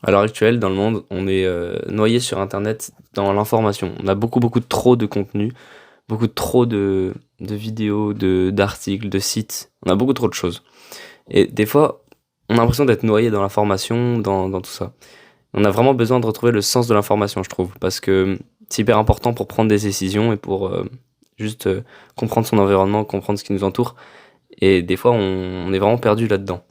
À l'heure actuelle, dans le monde, on est noyé sur Internet dans l'information. On a beaucoup trop de contenu, beaucoup trop de vidéos, d'articles, de sites. On a beaucoup trop de choses. Et des fois, on a l'impression d'être noyé dans l'information, dans tout ça. On a vraiment besoin de retrouver le sens de l'information, je trouve, parce que c'est hyper important pour prendre des décisions et pour juste comprendre son environnement, comprendre ce qui nous entoure. Et des fois, on est vraiment perdu là-dedans.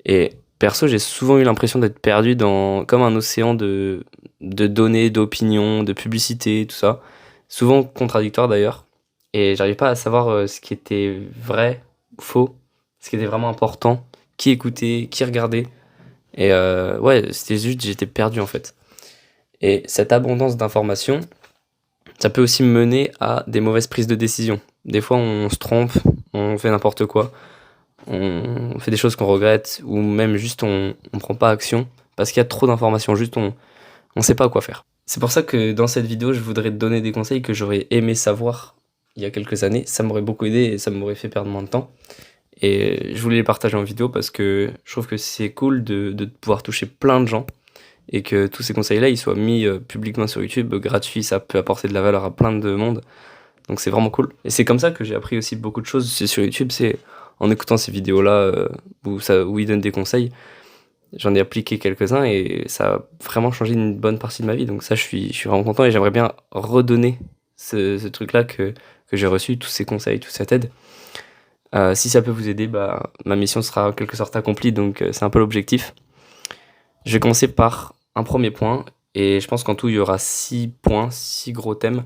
Et perso, j'ai souvent eu l'impression d'être perdu dans comme un océan de données, d'opinions, de publicités, tout ça. Souvent contradictoires d'ailleurs. Et j'arrivais pas à savoir ce qui était vrai ou faux, ce qui était vraiment important, qui écoutait, qui regardait. Et ouais, c'était juste, j'étais perdu en fait. Et cette abondance d'informations, ça peut aussi mener à des mauvaises prises de décision. Des fois, on se trompe, on fait n'importe quoi, on fait des choses qu'on regrette, ou même juste on prend pas action parce qu'il y a trop d'informations, juste on sait pas quoi faire. C'est pour ça que dans cette vidéo, je voudrais te donner des conseils que j'aurais aimé savoir il y a quelques années. Ça m'aurait beaucoup aidé et ça m'aurait fait perdre moins de temps. Et je voulais les partager en vidéo parce que je trouve que c'est cool de pouvoir toucher plein de gens et que tous ces conseils-là, ils soient mis publiquement sur YouTube, gratuit, ça peut apporter de la valeur à plein de monde. Donc c'est vraiment cool. Et c'est comme ça que j'ai appris aussi beaucoup de choses. C'est sur YouTube, c'est en écoutant ces vidéos-là où ils donnent des conseils. J'en ai appliqué quelques-uns et ça a vraiment changé une bonne partie de ma vie. Donc ça, je suis vraiment content et j'aimerais bien redonner ce truc-là que j'ai reçu, tous ces conseils, toute cette aide. Si ça peut vous aider, bah, ma mission sera en quelque sorte accomplie, donc c'est un peu l'objectif. Je vais commencer par un premier point, et je pense qu'en tout, il y aura 6 points, 6 gros thèmes.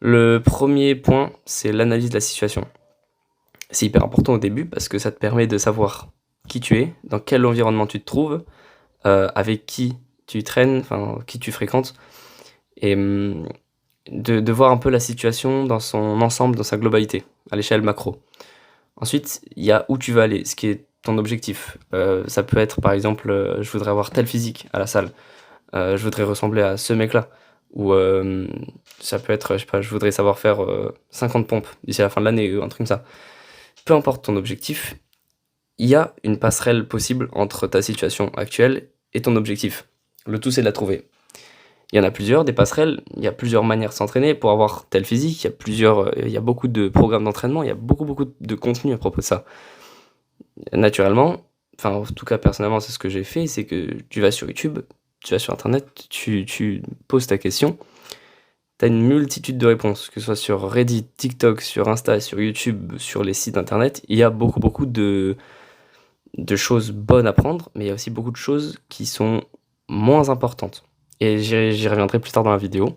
Le premier point, c'est l'analyse de la situation. C'est hyper important au début parce que ça te permet de savoir qui tu es, dans quel environnement tu te trouves, avec qui tu traînes, enfin qui tu fréquentes, et de voir un peu la situation dans son ensemble, dans sa globalité, à l'échelle macro. Ensuite, il y a où tu veux aller, ce qui est ton objectif. Ça peut être par exemple, je voudrais avoir tel physique à la salle, je voudrais ressembler à ce mec-là. Ou ça peut être, je sais pas, je voudrais savoir faire 50 pompes d'ici à la fin de l'année, ou un truc comme ça. Peu importe ton objectif, il y a une passerelle possible entre ta situation actuelle et ton objectif. Le tout, c'est de la trouver. Il y en a plusieurs, des passerelles, il y a plusieurs manières de s'entraîner pour avoir tel physique, il y a beaucoup de programmes d'entraînement, il y a beaucoup de contenu à propos de ça. Naturellement, enfin en tout cas personnellement c'est ce que j'ai fait, c'est que tu vas sur YouTube, tu vas sur internet, tu poses ta question, tu as une multitude de réponses, que ce soit sur Reddit, TikTok, sur Insta, sur YouTube, sur les sites internet, il y a beaucoup de choses bonnes à prendre, mais il y a aussi beaucoup de choses qui sont moins importantes. Et j'y reviendrai plus tard dans la vidéo.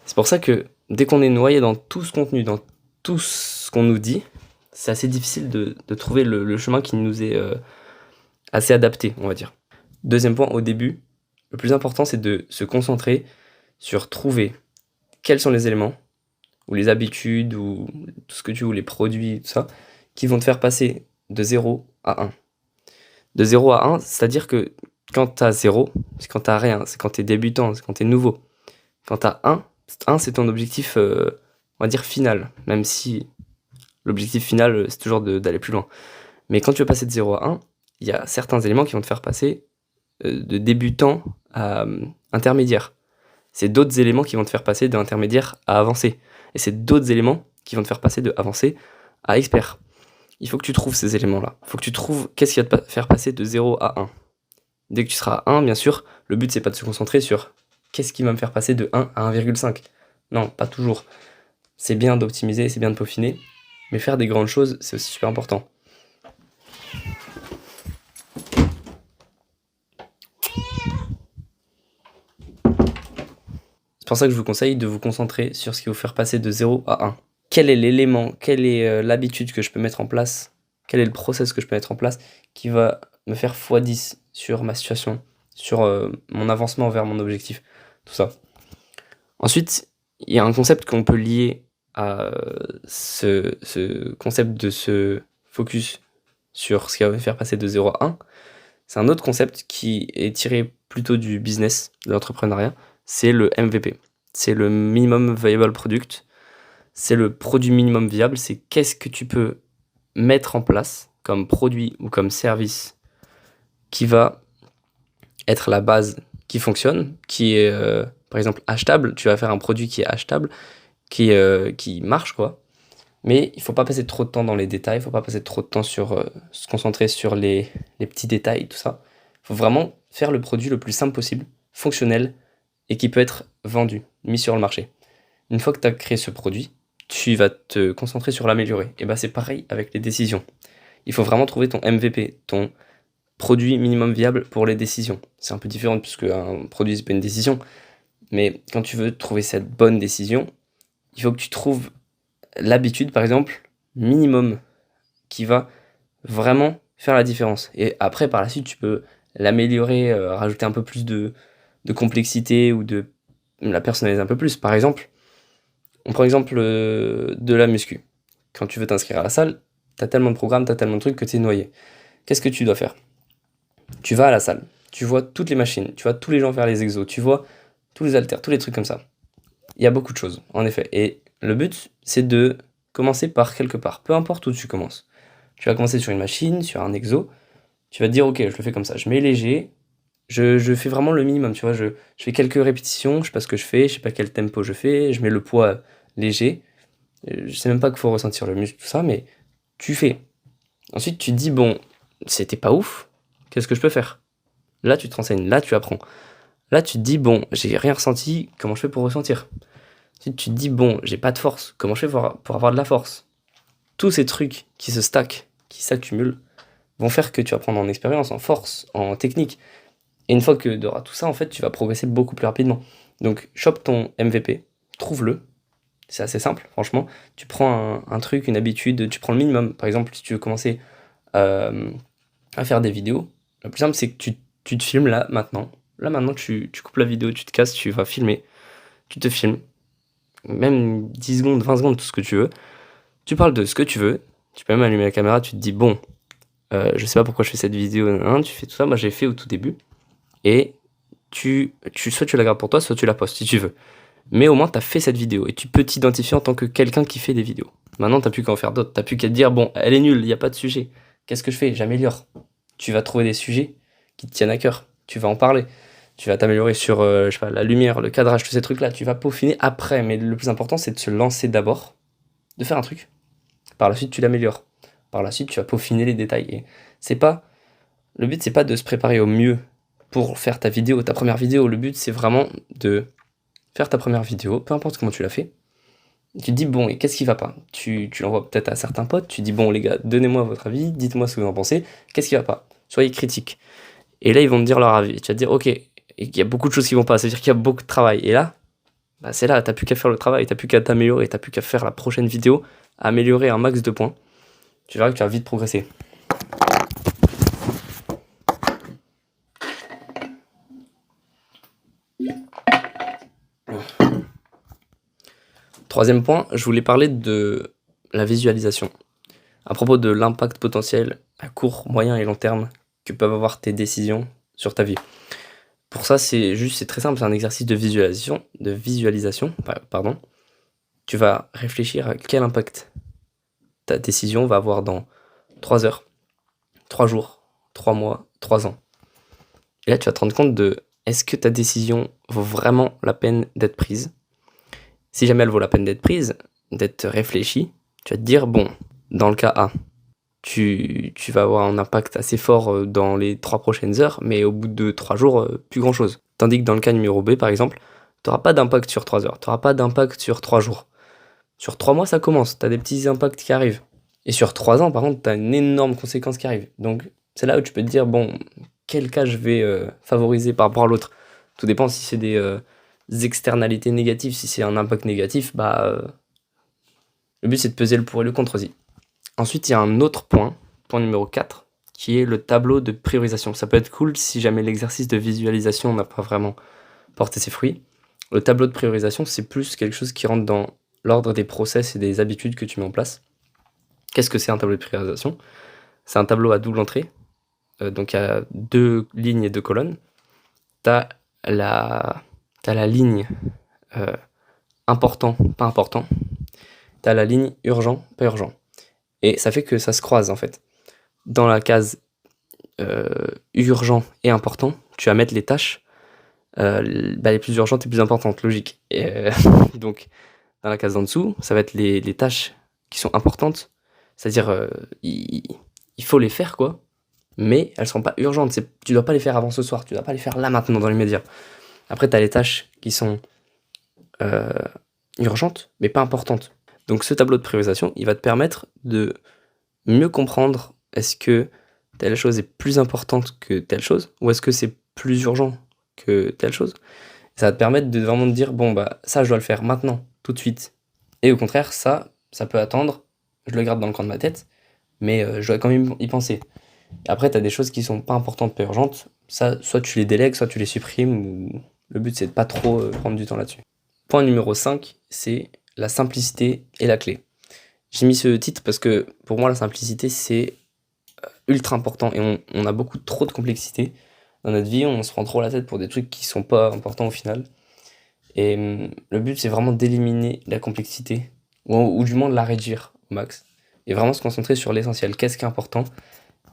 C'est pour ça que dès qu'on est noyé dans tout ce contenu, dans tout ce qu'on nous dit, c'est assez difficile de trouver le chemin qui nous est assez adapté, on va dire. Deuxième point, au début, le plus important, c'est de se concentrer sur trouver quels sont les éléments, ou les habitudes, ou tout ce que tu veux, les produits, tout ça, qui vont te faire passer de 0 à 1. De 0 à 1, c'est-à-dire que quand t'as 0, c'est quand t'as rien, c'est quand t'es débutant, c'est quand t'es nouveau. Quand t'as 1 c'est ton objectif, on va dire final, même si l'objectif final, c'est toujours d'aller plus loin. Mais quand tu veux passer de 0 à 1, il y a certains éléments qui vont te faire passer de débutant à intermédiaire. C'est d'autres éléments qui vont te faire passer d'intermédiaire à avancé. Et c'est d'autres éléments qui vont te faire passer de avancé à expert. Il faut que tu trouves ces éléments-là. Il faut que tu trouves qu'est-ce qui va te faire passer de 0 à 1. Dès que tu seras à 1, bien sûr, le but c'est pas de se concentrer sur qu'est-ce qui va me faire passer de 1 à 1,5. Non, pas toujours. C'est bien d'optimiser, c'est bien de peaufiner, mais faire des grandes choses, c'est aussi super important. C'est pour ça que je vous conseille de vous concentrer sur ce qui va vous faire passer de 0 à 1. Quel est l'élément, quelle est l'habitude que je peux mettre en place, quel est le process que je peux mettre en place qui va me faire x10 sur ma situation, sur mon avancement vers mon objectif, tout ça. Ensuite, il y a un concept qu'on peut lier à ce concept de se focus sur ce qui va me faire passer de 0 à 1. C'est un autre concept qui est tiré plutôt du business, de l'entrepreneuriat, c'est le MVP. C'est le minimum viable product. C'est le produit minimum viable, c'est qu'est-ce que tu peux mettre en place comme produit ou comme service qui va être la base qui fonctionne, qui est par exemple achetable. Tu vas faire un produit qui est achetable, qui marche quoi. Mais il faut pas passer trop de temps dans les détails, il faut pas passer trop de temps sur se concentrer sur les petits détails, tout ça. Il faut vraiment faire le produit le plus simple possible, fonctionnel et qui peut être vendu, mis sur le marché. Une fois que tu as créé ce produit, tu vas te concentrer sur l'améliorer. Et bah c'est pareil avec les décisions. Il faut vraiment trouver ton MVP, ton produit minimum viable pour les décisions. C'est un peu différent puisque un produit c'est pas une décision. Mais quand tu veux trouver cette bonne décision, il faut que tu trouves l'habitude, par exemple, minimum, qui va vraiment faire la différence. Et après, par la suite, tu peux l'améliorer, rajouter un peu plus de complexité ou de la personnaliser un peu plus. Par exemple, on prend l'exemple de la muscu. Quand tu veux t'inscrire à la salle, t'as tellement de programmes, t'as tellement de trucs que t'es noyé. Qu'est-ce que tu dois faire? Tu vas à la salle, tu vois toutes les machines, tu vois tous les gens faire les exos, tu vois tous les haltères, tous les trucs comme ça. Il y a beaucoup de choses, en effet. Et le but, c'est de commencer par quelque part, peu importe où tu commences. Tu vas commencer sur une machine, sur un exo, tu vas te dire, ok, je le fais comme ça, je mets léger, je fais vraiment le minimum, tu vois, je fais quelques répétitions, je sais pas ce que je fais, je sais pas quel tempo je fais, je mets le poids léger, je sais même pas qu'il faut ressentir le muscle, tout ça, mais tu fais. Ensuite, tu te dis, bon, c'était pas ouf, qu'est-ce que je peux faire? Là, tu te renseignes, là, tu apprends. Là, tu te dis, bon, j'ai rien ressenti, comment je fais pour ressentir? Ensuite, tu te dis, bon, j'ai pas de force, comment je fais pour avoir de la force? Tous ces trucs qui se stackent, qui s'accumulent, vont faire que tu vas prendre en expérience, en force, en technique. Et une fois que tu auras tout ça, en fait, tu vas progresser beaucoup plus rapidement. Donc, chope ton MVP, trouve-le. C'est assez simple, franchement. Tu prends un truc, une habitude, tu prends le minimum. Par exemple, si tu veux commencer euh, à faire des vidéos, le plus simple, c'est que tu te filmes là, maintenant. Là, maintenant, tu coupes la vidéo, tu te casses, tu vas filmer. Tu te filmes. Même 10 secondes, 20 secondes, tout ce que tu veux. Tu parles de ce que tu veux. Tu peux même allumer la caméra, tu te dis, bon, je sais pas pourquoi je fais cette vidéo, hein, tu fais tout ça. Moi, j'ai fait au tout début. Et soit tu la gardes pour toi, soit tu la postes si tu veux. Mais au moins, tu as fait cette vidéo et tu peux t'identifier en tant que quelqu'un qui fait des vidéos. Maintenant, t'as plus qu'à en faire d'autres. T'as plus qu'à te dire, bon, elle est nulle, il n'y a pas de sujet. Qu'est-ce que je fais? J'améliore. Tu vas trouver des sujets qui te tiennent à cœur. Tu vas en parler. Tu vas t'améliorer sur, je sais pas, la lumière, le cadrage, tous ces trucs-là. Tu vas peaufiner après. Mais le plus important, c'est de se lancer d'abord, de faire un truc. Par la suite, tu l'améliores. Par la suite, tu vas peaufiner les détails. Et c'est pas, le but, c'est pas de se préparer au mieux pour faire ta vidéo, ta première vidéo. Le but, c'est vraiment de faire ta première vidéo, peu importe comment tu l'as fait. Tu te dis, bon, et qu'est-ce qui va pas? Tu l'envoies peut-être à certains potes, tu dis, bon, les gars, donnez-moi votre avis, dites-moi ce que vous en pensez, qu'est-ce qui va pas? Soyez critiques. Et là, ils vont te dire leur avis. Et tu vas te dire, ok, et il y a beaucoup de choses qui vont pas, ça veut dire qu'il y a beaucoup de travail. Et là, bah, c'est là, t'as plus qu'à faire le travail, t'as plus qu'à t'améliorer, t'as plus qu'à faire la prochaine vidéo, améliorer un max de points. Tu verras que tu vas vite progresser. Troisième point, je voulais parler de la visualisation. À propos de l'impact potentiel à court, moyen et long terme que peuvent avoir tes décisions sur ta vie. Pour ça, c'est très simple, c'est un exercice de visualisation, pardon. Tu vas réfléchir à quel impact ta décision va avoir dans 3 heures, 3 jours, 3 mois, 3 ans. Et là, tu vas te rendre compte de est-ce que ta décision vaut vraiment la peine d'être prise? Si jamais elle vaut la peine d'être prise, d'être réfléchie, tu vas te dire, bon, dans le cas A, tu vas avoir un impact assez fort dans les 3 prochaines heures, mais au bout de 3 jours, plus grand chose. Tandis que dans le cas numéro B, par exemple, tu n'auras pas d'impact sur 3 heures, tu n'auras pas d'impact sur 3 jours. Sur 3 mois, ça commence, tu as des petits impacts qui arrivent. Et sur 3 ans, par contre, tu as une énorme conséquence qui arrive. Donc, c'est là où tu peux te dire, bon, quel cas je vais favoriser par rapport à l'autre. Tout dépend si c'est des externalités négatives, si c'est un impact négatif, le but c'est de peser le pour et le contre aussi. Ensuite, il y a un autre point numéro 4, qui est le tableau de priorisation. Ça peut être cool si jamais l'exercice de visualisation n'a pas vraiment porté ses fruits. Le tableau de priorisation, c'est plus quelque chose qui rentre dans l'ordre des process et des habitudes que tu mets en place. Qu'est-ce que c'est un tableau de priorisation? C'est un tableau à double entrée, donc il y a 2 lignes et 2 colonnes. T'as la ligne important, pas important. T'as la ligne urgent, pas urgent. Et ça fait que ça se croise en fait. Dans la case urgent et important, tu vas mettre les tâches les plus urgentes et plus importantes, logique. Et donc, dans la case d'en dessous, ça va être les tâches qui sont importantes, c'est-à-dire il faut les faire, quoi, mais elles sont pas urgentes. Tu dois pas les faire avant ce soir, tu dois pas les faire là maintenant dans l'immédiat. Après, tu as les tâches qui sont urgentes, mais pas importantes. Donc ce tableau de priorisation, il va te permettre de mieux comprendre est-ce que telle chose est plus importante que telle chose, ou est-ce que c'est plus urgent que telle chose. Ça va te permettre de vraiment te dire, bon, bah ça, je dois le faire maintenant, tout de suite. Et au contraire, ça peut attendre, je le garde dans le coin de ma tête, mais je dois quand même y penser. Après, tu as des choses qui sont pas importantes, pas urgentes, ça, soit tu les délègues, soit tu les supprimes, ou le but, c'est de pas trop prendre du temps là-dessus. Point numéro 5, c'est la simplicité et la clé. J'ai mis ce titre parce que pour moi, la simplicité, c'est ultra important et on a beaucoup trop de complexité dans notre vie, on se prend trop la tête pour des trucs qui sont pas importants au final. Et le but, c'est vraiment d'éliminer la complexité, ou du moins de la réduire au max, et vraiment se concentrer sur l'essentiel, qu'est-ce qui est important,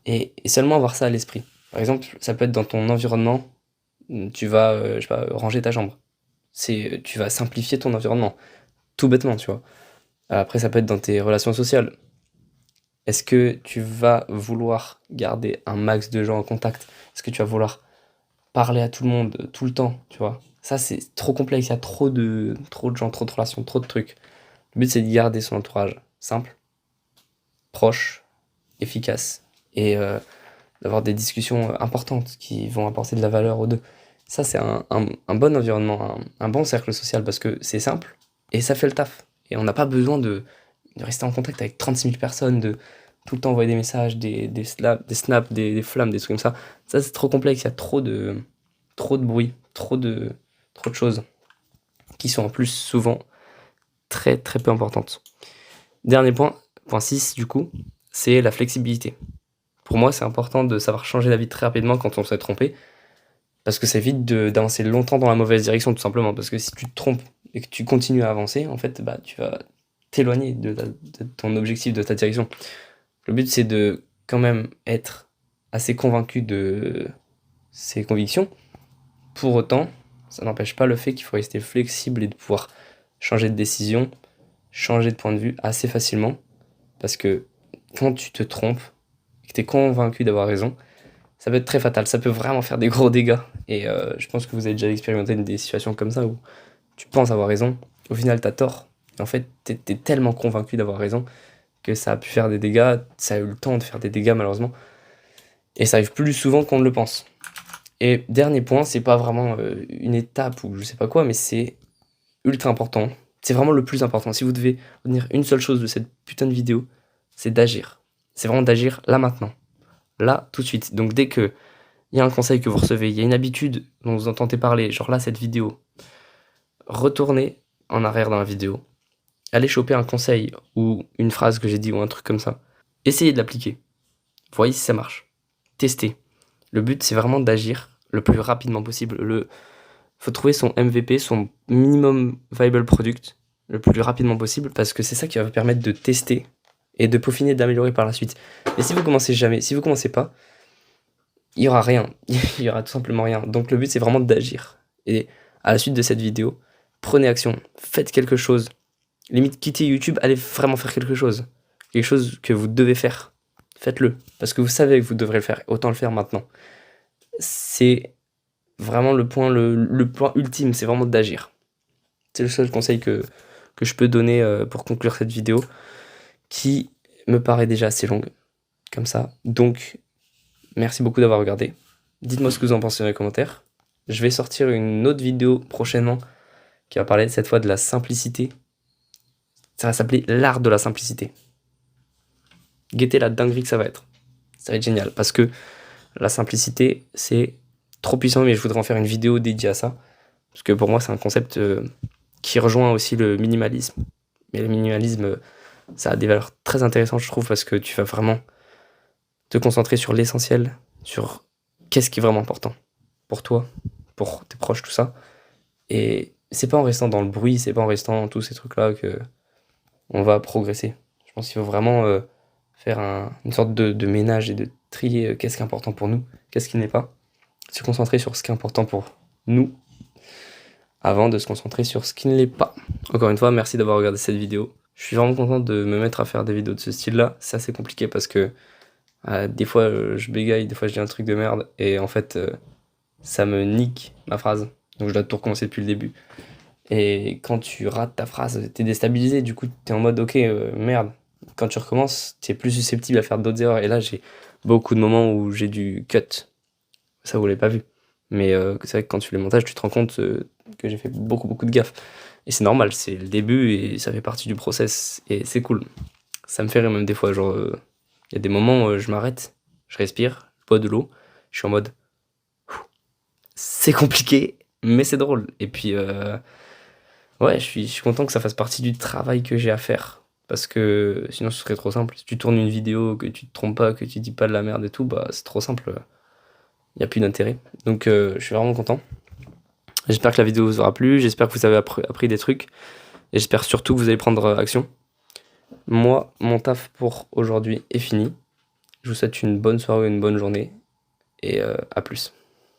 et seulement avoir ça à l'esprit. Par exemple, ça peut être dans ton environnement, tu vas, je sais pas, ranger ta chambre. Tu vas simplifier ton environnement, tout bêtement, tu vois. Après, ça peut être dans tes relations sociales. Est-ce que tu vas vouloir garder un max de gens en contact? Est-ce que tu vas vouloir parler à tout le monde tout le temps, tu vois? Ça, c'est trop complexe, il y a trop de gens, trop de relations, trop de trucs. Le but, c'est de garder son entourage simple, proche, efficace, et d'avoir des discussions importantes qui vont apporter de la valeur aux deux. Ça, c'est un bon environnement, un bon cercle social, parce que c'est simple, et ça fait le taf. Et on n'a pas besoin de rester en contact avec 36 000 personnes, de tout le temps envoyer des messages, des snaps, des flammes, des trucs comme ça. Ça, c'est trop complexe, il y a trop de bruit, trop de choses qui sont en plus souvent très très peu importantes. Dernier point, point 6 du coup, c'est la flexibilité. Pour moi, c'est important de savoir changer d'avis très rapidement quand on s'est trompé, parce que ça évite d'avancer longtemps dans la mauvaise direction, tout simplement. Parce que si tu te trompes et que tu continues à avancer, en fait, bah, tu vas t'éloigner de ton objectif, de ta direction. Le but, c'est de quand même être assez convaincu de ses convictions. Pour autant, ça n'empêche pas le fait qu'il faut rester flexible et de pouvoir changer de décision, changer de point de vue assez facilement. Parce que quand tu te trompes et que tu es convaincu d'avoir raison, ça peut être très fatal. Ça peut vraiment faire des gros dégâts. Et je pense que vous avez déjà expérimenté des situations comme ça où tu penses avoir raison, au final tu as tort. Et en fait, tu es tellement convaincu d'avoir raison que ça a pu faire des dégâts, ça a eu le temps de faire des dégâts malheureusement. Et ça arrive plus souvent qu'on ne le pense. Et dernier point, c'est pas vraiment une étape ou je sais pas quoi, mais c'est ultra important. C'est vraiment le plus important. Si vous devez retenir une seule chose de cette putain de vidéo, c'est d'agir. C'est vraiment d'agir là maintenant. Là, tout de suite. Donc dès que il y a un conseil que vous recevez, il y a une habitude dont vous entendez parler, genre là, cette vidéo, retournez en arrière dans la vidéo, allez choper un conseil ou une phrase que j'ai dit ou un truc comme ça. Essayez de l'appliquer. Voyez si ça marche. Testez. Le but, c'est vraiment d'agir le plus rapidement possible. Faut trouver son MVP, son minimum viable product, le plus rapidement possible, parce que c'est ça qui va vous permettre de tester et de peaufiner, d'améliorer par la suite. Et si vous commencez jamais, si vous commencez pas, il y aura rien. Il y aura tout simplement rien. Donc le but, c'est vraiment d'agir. Et à la suite de cette vidéo, prenez action, faites quelque chose. Limite, quittez YouTube, allez vraiment faire quelque chose. Quelque chose que vous devez faire. Faites-le. Parce que vous savez que vous devrez le faire. Autant le faire maintenant. C'est vraiment le point ultime, c'est vraiment d'agir. C'est le seul conseil que je peux donner pour conclure cette vidéo, qui me paraît déjà assez longue, comme ça. Donc, merci beaucoup d'avoir regardé. Dites-moi ce que vous en pensez dans les commentaires. Je vais sortir une autre vidéo prochainement, qui va parler cette fois de la simplicité. Ça va s'appeler l'art de la simplicité. Guettez la dinguerie que ça va être. Ça va être génial, parce que la simplicité, c'est trop puissant, mais je voudrais en faire une vidéo dédiée à ça. Parce que pour moi, c'est un concept qui rejoint aussi le minimalisme. Mais le minimalisme, ça a des valeurs très intéressantes, je trouve, parce que tu vas vraiment te concentrer sur l'essentiel, sur qu'est-ce qui est vraiment important pour toi, pour tes proches, tout ça. Et c'est pas en restant dans le bruit, c'est pas en restant dans tous ces trucs-là que on va progresser. Je pense qu'il faut vraiment faire une sorte de ménage et de trier qu'est-ce qui est important pour nous, qu'est-ce qui n'est pas, se concentrer sur ce qui est important pour nous, avant de se concentrer sur ce qui ne l'est pas. Encore une fois, merci d'avoir regardé cette vidéo. Je suis vraiment content de me mettre à faire des vidéos de ce style-là. C'est assez compliqué parce que des fois je bégaye, des fois je dis un truc de merde, et en fait ça me nique ma phrase. Donc je dois tout recommencer depuis le début. Et quand tu rates ta phrase, t'es déstabilisé, du coup t'es en mode ok, merde. Quand tu recommences, t'es plus susceptible à faire d'autres erreurs. Et là j'ai beaucoup de moments où j'ai dû cut. Ça vous l'avez pas vu. Mais c'est vrai que quand tu fais le montage, tu te rends compte que j'ai fait beaucoup de gaffes. Et c'est normal, c'est le début et ça fait partie du process. Et c'est cool. Ça me fait rire même des fois, genre, il y a des moments où je m'arrête, je respire, je bois de l'eau, je suis en mode, c'est compliqué, mais c'est drôle. Et puis, ouais, je suis content que ça fasse partie du travail que j'ai à faire. Parce que sinon ce serait trop simple. Si tu tournes une vidéo, que tu te trompes pas, que tu dis pas de la merde et tout, bah c'est trop simple. Il n'y a plus d'intérêt. Donc je suis vraiment content. J'espère que la vidéo vous aura plu, j'espère que vous avez appris des trucs. Et j'espère surtout que vous allez prendre action. Moi, mon taf pour aujourd'hui est fini. Je vous souhaite une bonne soirée, une bonne journée. Et à plus.